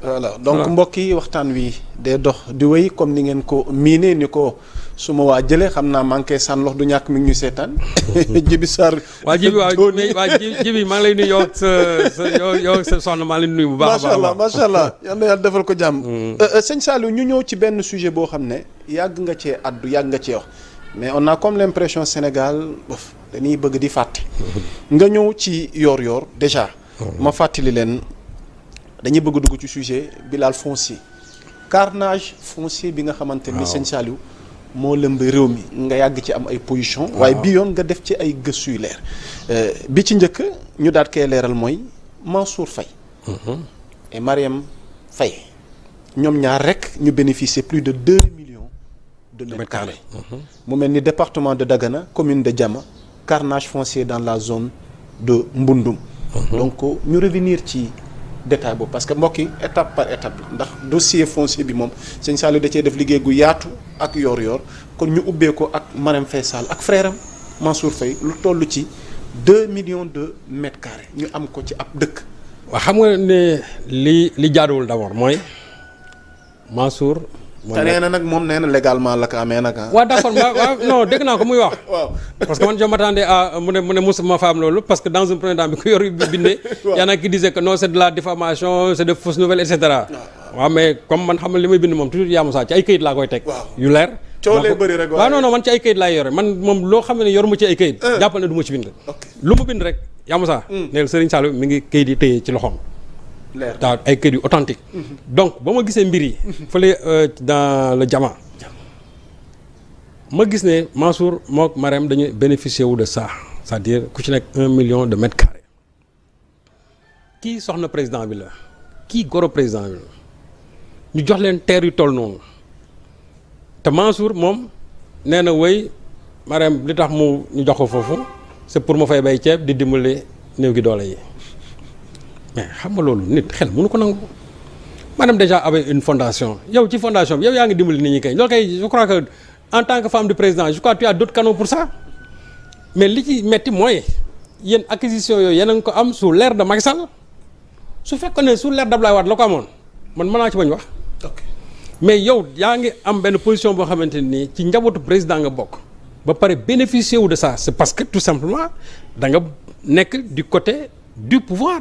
voilà donc mbokk yi waxtaan wi day dox di wéy comme ni ngeen ko miinee ni ko suma waa jëlee xam naa manqué sànn lox du ñàkk mi ngi ñu seetaan Djiby Sarr. waa Djiby maa ngi lay nuyu yow sa soxna maa ngi lay nuyu bu baax a baax. macha allah yal na yàlla defal ko jàmm. sëñ Saliou ñu ñëw ci benn sujet boo xam ne yàgg nga cee addu yàgg nga cee wax mais on a comme l'impression Sénégal dañuy bëgg di fàtte. nga ñëw ci yor-yor déjà. ma fàttali leen dañuy bëgg dugg ci sujet bilal foncier carnage foncier bi nga xamante ni sëñ Saliou moo lëmb réew mi nga yàgg ci am ay position waaye bi yoon nga def ci ay gëstu yu leer bi ci njëkk ñu daat koy leeral mooy Mansour Faye et Marième Faye ñoom ñaar rek ñu bénéficier plus de 2 millions de mètres carrés mu mel ni département de Dagana commune de Diama carnage foncier dans la zone de Mbundum donc ñu revenir ci détail boobu parce que mbokk yi étape par étape ndax dossier foncier bi moom sëñ Saliou da cee def liggéey gu yaatu ak yor-yor kon ñu ubbee ko ak Marième Faye Sall ak frère am Mansour Faye lu toll ci 2 millions de mètres carrés ñu am ko ci ab dëkk. waaw xam nga ne li jaaduwul d'abord mooy Mansour. te nee na nag moom nee na légalement la ko amee nag ah. waaw d'accord waaw non dégg naa ko muy wax. waaw parce que man je m'attendais à mu ne mosuma fa am loolu parce que dans un premier temps bi ko yor bindee. waaw y en a qui disaient que non c'est de la diffamation c'est de fausses nouvelles et cetera. waaw mais comme man xam nga li may bind moom toujours yaa Moussa ci ay këyit laa koy teg. yu leer. coow lay bëri rek waaw non man ci ay këyit laay yore man moom loo xam ne yoruma ci ay këyit. jàppal ne du ma ci bind. lu mu bind rek yaa Moussa. neel Serigne Saliou mi ngi këyit yi téye ci loxoom. waaw ay kër yu authentique donc ba ma gisee mbir yi fële dans le Diama ma gis ne Mansour mook Marième dañuy bénéficier wu de ça c'est-à-dire ku ci nekk 1 million de mètres carrés kii soxna président bi la kii goro président bi la ñu jox leen terre yu toll noonu te Mansour moom nee na wéy Marième li tax mu ñu jox ko foofu c'est pour ma fay bay ceeb di dimbali néew gi doole yi mais xam nga loolu nit xel mënu ko nangu madame déjà avec une fondation yow ci fondation bi yow yaa ngi dimbali nit ñi kay loolu kay je crois que en tant que femme du président je crois que tu as d'autres canaux pour ça mais li ci metti mooy yéen acquisition yooyu yéen a ngi ko am sous l'ère de Macky Sall su fekkoon ne sous l'ère d'Abdoulaye Wade la ko amoon man mën naa ci bañ wax mais yow yaa ngi am benn position boo xamante nii ci njabootu président nga bokk ba pare bénéficier wu de ça c'est parce que tout simplement da nga nekk du côté du pouvoir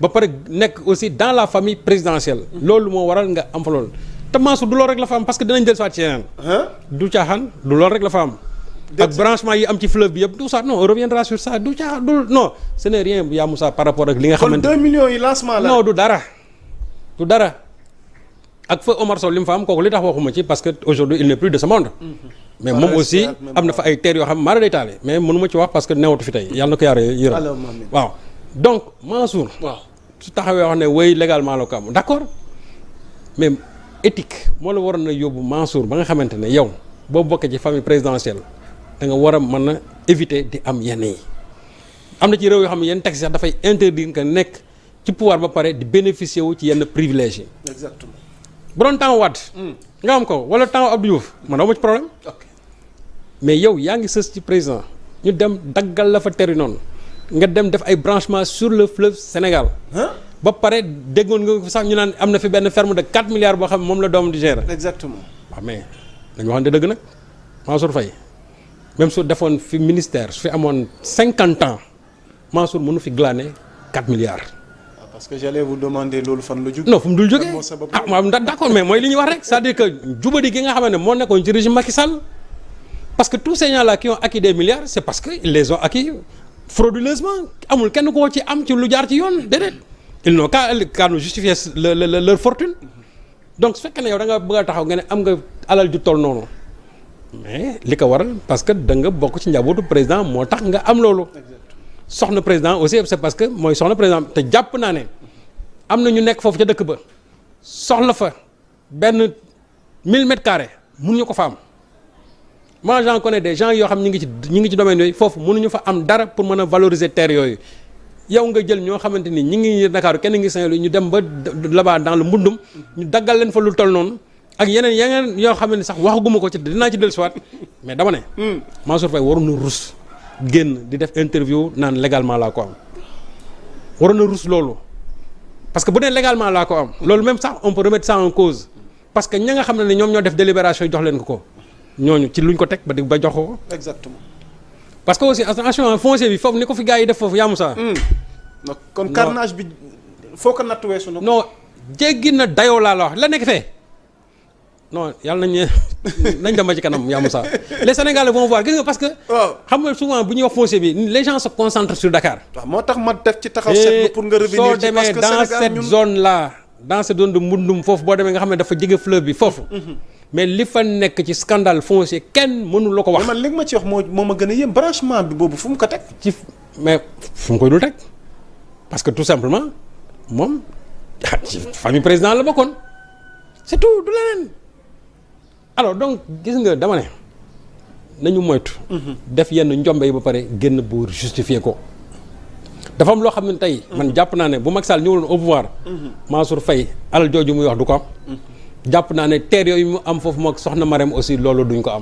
ba pare nekk aussi dans la famille présidentielle loolu moo waral nga am fa loolu te Mansour du loolu rek la fa am parce que dinañ jël soit ci yeneen du caaxaan du loolu rek la fa am ak branchement yi am ci fleuve bi yëpp tout ça non on reviendra sur ça du caaxaan du non ce n'est rien yaa Moussa par rapport ak li nga xamante kon 2 millions yi lancement la non du dara ak fa Omar Sow li mu fa am kooku li tax waxuma ci parce que aujourd'hui il n'est plus de ce monde mais moom aussi am na fa ay terres yoo xam mara day taale mais mënuma ci wax parce que newatu fi tey yàlla na ko yaare yërëm waaw donc Mansour waaw su taxawee wax ne wéy légalement la ko am d'accord mais éthique moo la waroon a yóbbu Mansour ba nga xamante ne yow boo bokkee ci famille présidentielle da nga war a mën a éviter di am yenn yi am na ci réew yoo xam ne yenn texte sax dafay interdire nga nekk ci pouvoir ba pare di bénéficier wu ci yenn privilèges yi. exactement bu doon temps Wade nga am ko wala temps Abdou Diouf man amu ci problème mais yow yaa ngi sës ci président ñu dem daggal la fa teri noonu nga dem def ay branchements sur le fleuve Sénégal ba pare déggoon nga sax ñu naan am na fi benn ferme de 4 milliards boo xam ne moom la doom di gérer. exactement waaw mais dañu waxante dëgg nag Mansour Faye même su defoon fi ministère su fi amoon 50 ans Mansour mënu fi glaner 4 milliards. parce que j'allais vous demander loolu fan la jóg. non fu mu dul jógee ah waaw d'accord mais mooy li ñuy wax rek c'est-à-dire que jubadi gi nga xam ne moo nekkoon ci régime Macky Sall parce que tous ces gens-là qui ont acquis des milliards c'est parce que ils les ont acquis frauduleusement amul kenn koo ci am ci lu jaar ci yoon déedéet ils n'ont qu'à nous justifier leur fortune donc su fekkee ne yow da nga bëgg a taxaw nga ne am nga alal ju toll noonu mais li ko waral parce que da nga bokk ci njabootu président moo tax nga am loolu. soxna président aussi c'est parce que mooy soxna président te jàpp naa ne am na ñu nekk foofu ca dëkk ba soxla fa benn 1000 mètres carrés mënuñu ko fa am moi j'en connais des gens yoo xam ñi ngi ci domaine yooyu foofu mënuñu fa am dara pour mën a valoriser terre yooyu yow nga jël ñoo xamante ni ñi ngi Dakar kenn ngi Saint-Louis ñu dem ba là-bas dans le mbundum ñu daggal leen fa lu toll noonu ak yeneen yoo xam ne sax waxaguma ko ci dinaa ci dellusiwaat mais dama ne Mansour Faye waroon na rus génn di def interview naan légalement laa ko am waroon na rus loolu parce que bu dee légalement laa ko am loolu même sax on peut remettre ça en cause parce que ña nga xam ne ñoom ñoo def délibération jox leen ko ñooñu ci luñ ko teg ba jox ko. exactement. parce que aussi attention foncier bi foofu ni ko fi gars yi def foofu yaa Moussa. kon carnage bi foo ko natt weesu na. non jéggi na dayoo laa la wax la nekk fee non yàlla nañ dem ba ci kanam yaa Moussa les Sénégalais vont voir gis nga parce que. waaw xam nga souvent bu ñuy wax foncier bi les gens se concentrent sur Dakar. waaw moo tax ma def ci taxaw seetlu pour nga revenir ci parce que dans Sénégal cette zone là dans cette zone de Mbundum foofu boo demee nga xam ne dafa jege fleuve bi foofu. mais li fa nekk ci scandale foncier kenn mënu la ko wax. mais man li nga ma ci wax moo ma gën a yëm branchement bi boobu fu mu ko teg. ci mais fu mu koy dul teg parce que tout simplement moom ci famille président la bokkoon c'est tout du leneen. alors donc gis nga dama ne nañu moytu. def yenn njombe yi ba pare génn bu justifier ko. dafa am loo xam ne tey. man jàpp naa ne bu Macky Sall ñëwuloon au pouvoir. Mansour Faye alal jooju muy wax du ko am. jàpp naa ne terre yooyu mu am foofu moom soxna Marème aussi loolu duñ ko am.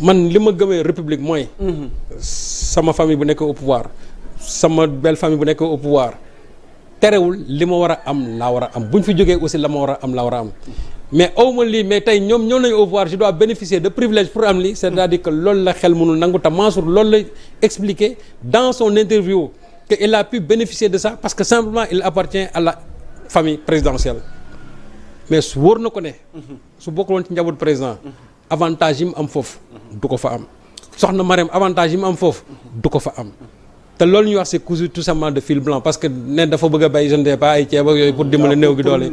man li ma gëmee république mooy. sama famille bu nekk au pouvoir sama belle famille bu nekk au pouvoir terewul li ma war a am laa war a am bu ñu fi jógee aussi la ma war a am laa war a am. mais awma lii mais tey ñoom ñëw nañu au pouvoir je dois bénéficier de privilèges pour am lii c'est-à-dire que loolu la xel mënul nangu te Mansour loolu la expliqué dans son interview que il a pu bénéficier de ça parce que simplement il appartient à la famille présidentielle mais su wóor na ko ne su bokkul woon ci njaboot président avantage yi mu am foofu du ko fa am soxna Marème avantage yi mu am foofu du ko fa am te loolu ñuy wax c'est cousu tout simplement de fil blanc parce que ne dafa bëgg a bay je ne sais pas ay ceeb ak yooyu pour dimbali néew gi doole.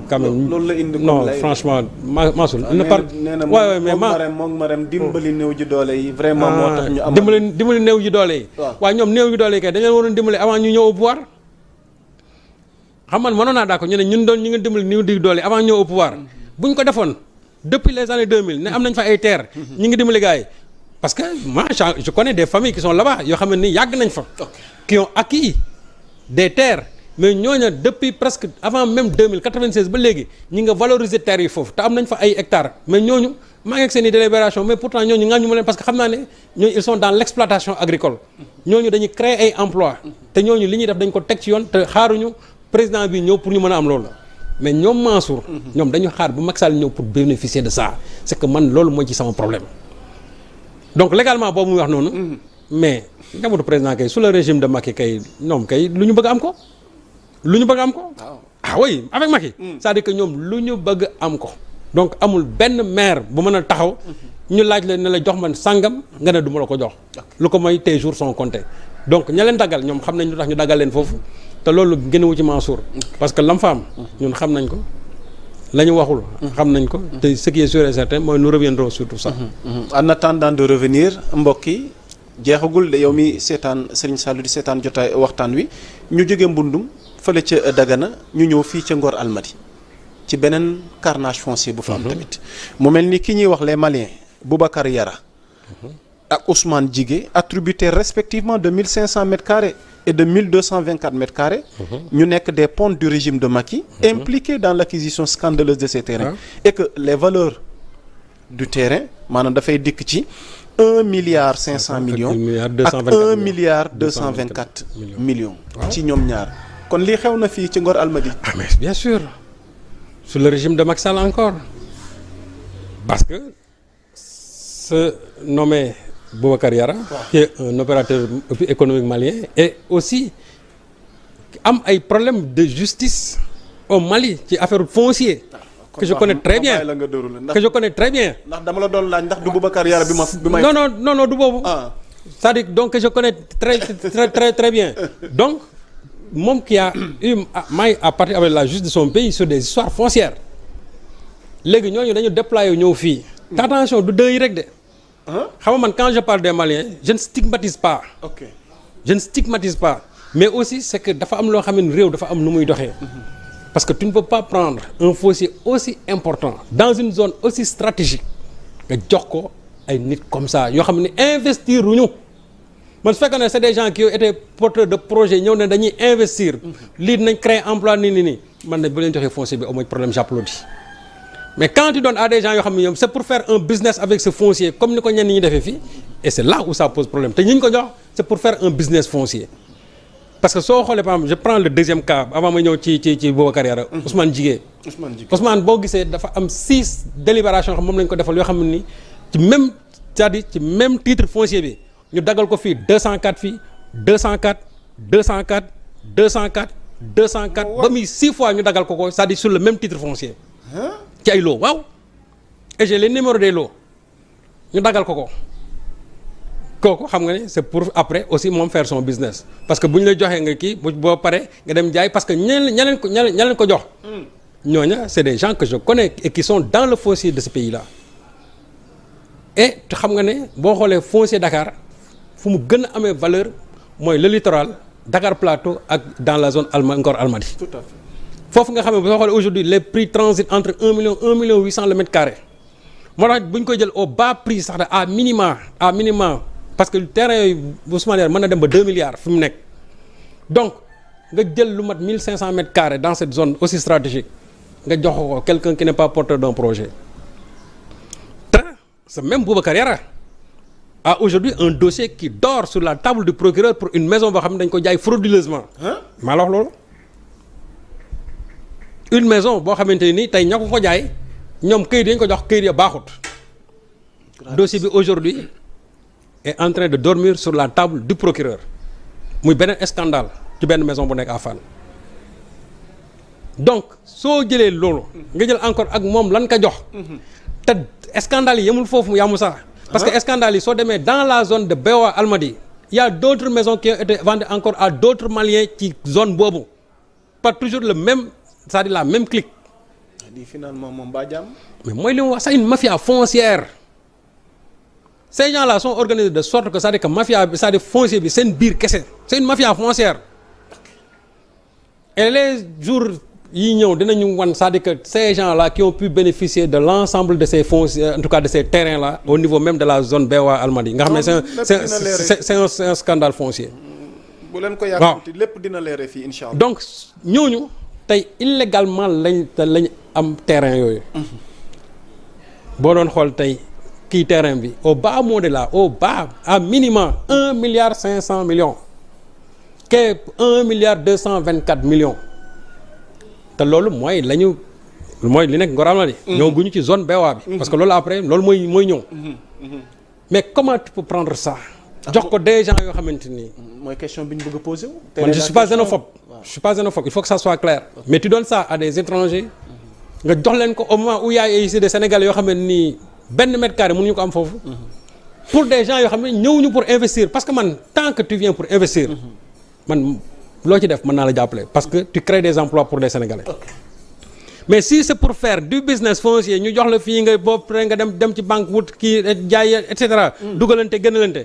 quand même loolu la indi non franchement Mansour il ne parle. waaw mais Marème dimbali néew ji doole yi. vraiment moo tax ñu am dimbali néew ji doole yi. waaw ñoom néew gi doole yi kay dañ leen waroon dimbali avant ñu ñëw au pouvoir. xam man mënoon naa d'accord ñu ne ñun doon ñu ngi dimbali néew di doole avant ñu ñëw au pouvoir bu ñu ko defoon depuis les années 2000 ne am nañ fa ay terres. ñu ngi dimbali gars yi. parce que moi je connais des familles qui sont là-bas yoo xam ne ni yàgg nañ fa. qui ont acquis des terres mais ñooñu depuis presque avant même 2096 ba léegi ñi nga valoriser terres yi foofu te am nañ fa ay hectares mais ñooñu maa ngi ak seen i délibération mais pourtant ñooñu ŋàññu ma leen parce que xam naa ne ñooñu ils sont dans l'exploitation agricole ñooñu dañuy créer ay emplois te ñooñu li ñuy def dañ ko teg ci yoon te xaaruñu président bi ñëw pour ñu mën a am loolu mais ñoom Mansour. ñoom dañu xaar bu Macky Sall ñëw pour bénéficier de ça c'est que man loolu mooy ci sama problème. donc légalement boobu muy wax noonu. mais njabootu président kay sous le régime de Macky kay ñoom kay lu ñu bëgg am ko. lu ñu bëgg am ko. ah oui avec Macky. c'est-à-dire que ñoom lu ñu bëgg am ko. donc amul benn maire bu mën a taxaw. ñu laaj la ne la jox man sangam nga ne du ma la ko jox. lu ko mooy tes jours sont comptés. donc ña leen daggal ñoom xam nañ lu tax ñu daggal leen foofu te loolu gënewu ci Mansour. parce que lam fa am ñun xam nañ ko. la ñu waxul xam nañ ko te ce qui est sûr et certain mooy nous reviendrons sur tout ça. en attendant de revenir mbokk yi jeexagul de yow mi seetaan Serigne Saliou di seetaan jotaay waxtaan wi ñu jóge Mbundum fële ca Dagana ñu ñëw fii ca Ngor Almadi ci beneen carnage foncier bu fa am tamit mu mel ni ki ñuy wax les Maliens Boubacar Yara ak Ousmane Djigué attributés respectivement de 1500 mètres carrés et de 1224 mètres carrés. ñu nekk des pontes du régime de Macky. impliqués dans l'acquisition scandaleuse de ces terrains. et que les valeurs du terrain maanaam dafay dikk ci 1 milliard 500 millions. ak 1 milliard 224 millions. ci ñoom ñaar kon lii xew na fii ci Ngor Almadi. ah mais bien sûr sous le régime de Macky Sall encore parce que ce nommé Boubacar Yara qui est un opérateur économique malien et aussi am ay problèmes de justice au Mali ci affaire foncier que je connais très bien que je connais très bien. ndax dama la doon laaj ndax du Boubacar Yara bi may. non du boobu. c'est-à-dire donc que je connais très bien donc moom qui a eu maille à partir avec la justice de son pays sur des histoires foncières léegi ñooñu dañu déployer ñëw fii. attention du dëy rek de. xam nga man quand je parle des Maliens je ne stigmatise pas. je ne stigmatise pas mais aussi c'est que dafa am loo xam ne réew dafa am nu muy doxee. parce que tu ne peux pas prendre un foncier aussi important dans une zone aussi stratégique nga jox ko ay nit comme ça yoo xam ne investir wuñu man su fekkee ne c'est des gens qui ont été porteurs de projet ñëw ne dañuy investir. lii dinañ créer emploi nii man ne bu leen joxee foncier bi au moins problème j'applaudis. mais quand tu donnes à des gens yoo xam ne ñoom c'est pour faire un business avec ce foncier comme ni ko ñenn ñi defee fii et c'est là où ça pose problème te ñi ñu ko jox c'est pour faire un business foncier parce que soo xoolee par exemple je prends le deuxième cas avant ma ñëw ci Boubacar Yara. Ousmane Jigué. Ousmane boo gisee dafa am 6 délibérations xam moom lañ ko defal yoo xam ne ni ci même c'est-à-dire ci même titre foncier bi ñu dagal ko fii 204 fii 204 204 204 204 ba muy 6 fois ñu dagal ko c'est-à-dire sur le même titre foncier. ci ay lots waaw. et j'ai les numéros des lots ñu dagal ko kooku xam nga ne c'est pour après aussi moom faire son business parce que bu ñu la joxee nga kii boo paree nga dem jaay parce que ña leen ko jox. ñooña c'est des gens que je connais et qui sont dans le foncier de ce pays-là. et te xam nga ne boo xoolee foncier Dakar fu mu gën a amee valeur mooy le littoral Dakar Plateau ak dans la zone Ngor Almadies. Tout à fait. foofu nga xam ne boo xoolee aujourd'hui les prix transitent entre 1 million 800 le mètre carré moo tax bu ñu koy jël au bas prix sax à minima parce que terrain yooyu Ousmane Yara mën na dem ba 2 milliards fi mu nekk donc nga jël lu mat 1500 mètres carrés dans cette zone aussi stratégique nga jox ko quelqu'un qui n'est pas porteur d'un projet te ce même Boubacar Yara a aujourd'hui un dossier qui dort sur la table du procureur pour une maison boo xam ne dañ ko jaay frauduleusement. maa la wax loolu. une maison boo xamante ni tey ña ko jaay ñoom këyit dañ ko jox këyit ya baaxut. dossier bi aujourd'hui est en train de dormir sur la table du procureur muy beneen scandale ci benn maison bu nekk à Fann donc soo jëlee loolu nga jël encore ak moom lan ka jox te scandale yi yemul foofu mu yamu sax parce que scandale yi soo demee dans la zone de Bewa Almadies il y a d'autres maisons qui ont été vendues encore à d'autres Maliens ci zone boobu pas toujours le même c'est-à-dire la même clique. Finalement moom baa jàmm. mais mooy li mu wax c'est une mafia foncière. Ces gens-là sont organisés de sorte que c'est-à-dire que mafia bi c'est-à-dire foncier bi seen biir kese c'est une mafia foncière et les jours yi ñëw dinañu wan c'est-à-dire que ces gens-là qui ont pu bénéficier de l'ensemble de ces fonciers en tout cas de ces terrains-là au niveau même de la zone Bewa Almadies nga xam ne c'est un scandale foncier. bu leen ko yàqati lépp dina leere fii incha allah. donc ñooñu tey illégalement lañ am terrain yooyu. boo doon xool tey. kii terrain bi au bas mot de là au bas à minimum 1 milliard 500 millions que 1 milliard 224 millions te loolu mooy li nekk Ngor Almadies ñëw guñu ci zone Bewa bi parce que loolu après loolu mooy ñëw mais comment tu peux prendre ça jox ko des gens yoo xamante nii mooy question bi ñu bëgg a poser wu man je suis pas xénophobe il faut que ça soit clair mais tu donnes ça à des étrangers nga jox leen ko au moment où il y a ici des Sénégalais yoo xam ne nii benn mètre carré mënuñu ko am foofu pour des gens yoo xam ne ñëwuñu pour investir parce que man tant que tu viens pour investir man loo ci def mën naa la jàppale parce que tu crées des emplois pour les Sénégalais. mais si c'est pour faire du business foncier ñu jox la fii nga bopp nga dem ci banque wut kii jaay et cetera. dugalante gënalante.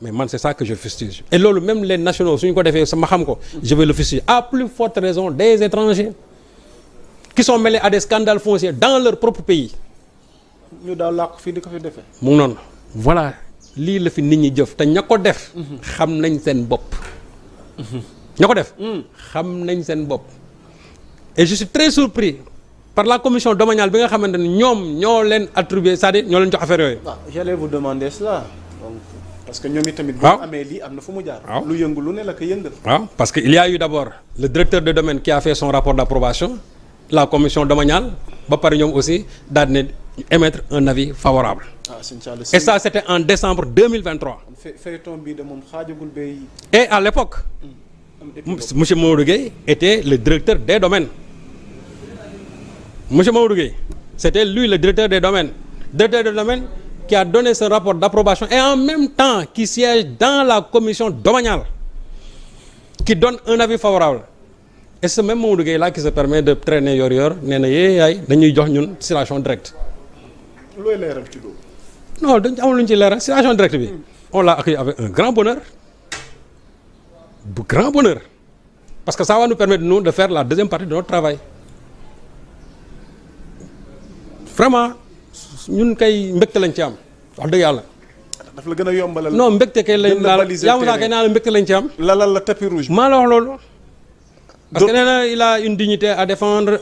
mais man c'est ça que je fustige. et loolu même les nationaux suñu ko defee sama xam ko. je vais le fustiger à plus forte raison des étrangers qui sont mêlés à des scandales fonciers dans leur propre pays. ñu daal làqu fii di ko fi defee. mu ngi noonu voilà lii la fi nit ñi jëf te ña ko def. xam nañ seen bopp. ña ko def. xam nañ seen bopp. et je suis très surpris par la commission domaniale bi nga xamante ne ñoom ñoo leen attribué c'est-à-dire ñoo leen jox affaire yooyu. waaw j'allais vous demander cela donc parce que ñoom itamit. waaw bu amee lii am na fu mu jaar. waaw lu yëngu lu ne la ko yëngal. waaw parce que il y a eu d'abord le directeur de domaine qui a fait son rapport d'approbation la commission domaniale ba pare ñoom aussi daal di émettre un avis favorable. Et ça c'était en décembre 2023. feuilleton bi de moom xaajagul bay. Et à l'époque monsieur Mamadou Gueye était le directeur des domaines. Monsieur Mamadou Gueye c'était lui le directeur des domaines qui a donné ce rapport d'approbation et en même temps qui siège dans la commission domaniale qui donne un avis favorable. Et ce même Mamadou Gueye là qui se permet de traîner yor nee na yaay dañuy jox ñun circulation directe. looy leeral ci loolu. non dañ amul lu ñu ci leeral circulation directe bi. on l'a accueilli avec un grand bonheur. Parce que ça va nous permettre nous de faire la deuxième partie de notre travail. Vraiment ñun kay mbégte lañ ci am wax dëgg yàlla. daf la gën a yombalal. non mbégte kay lañ laal yaa kay naa la mbégte lañ ci am. lalal la tapis rouge. maa la wax loolu. parce que nee na il a une dignité à défendre.